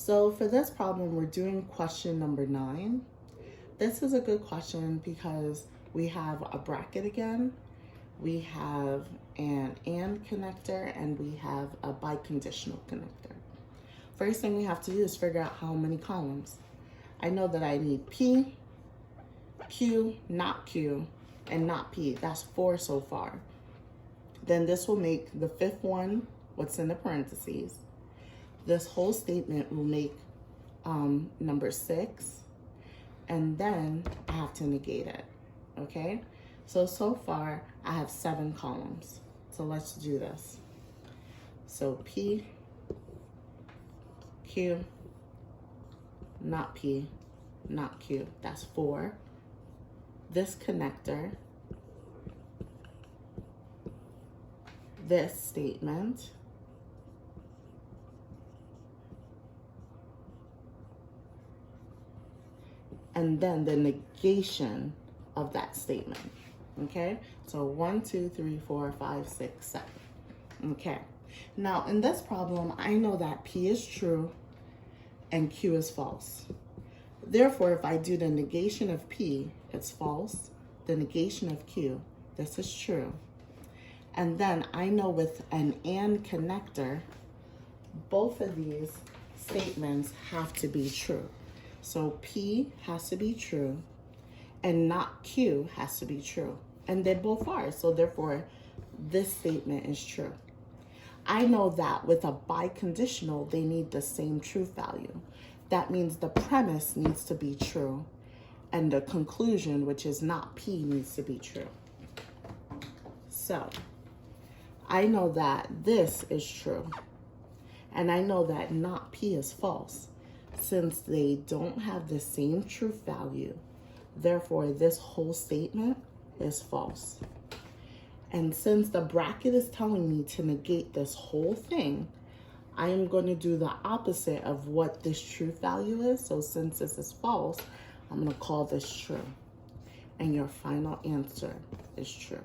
So for this problem, we're doing question number 9. This is a good question because we have a bracket again, we have an AND connector, and we have a biconditional connector. First thing we have to do is figure out how many columns. I know that I need P, Q, not Q, and not P. That's 4 so far. Then this will make the 5th one what's in the parentheses. This whole statement will make number 6, and then I have to negate it, okay? So far, I have 7 columns. So let's do this. So P, Q, not P, not Q. That's 4. This connector, this statement, and then the negation of that statement, okay? So 1, 2, 3, 4, 5, 6, 7, okay? Now in this problem, I know that P is true and Q is false. Therefore, if I do the negation of P, it's false. The negation of Q, this is true. And then I know with an AND connector, both of these statements have to be true. So P has to be true and not Q has to be true. And they both are, so therefore this statement is true. I know that with a biconditional, they need the same truth value. That means the premise needs to be true and the conclusion, which is not P, needs to be true. So I know that this is true and I know that not P is false. Since they don't have the same truth value, therefore this whole statement is false. And since the bracket is telling me to negate this whole thing, I am going to do the opposite of what this truth value is. So since this is false, I'm going to call this true. And your final answer is true.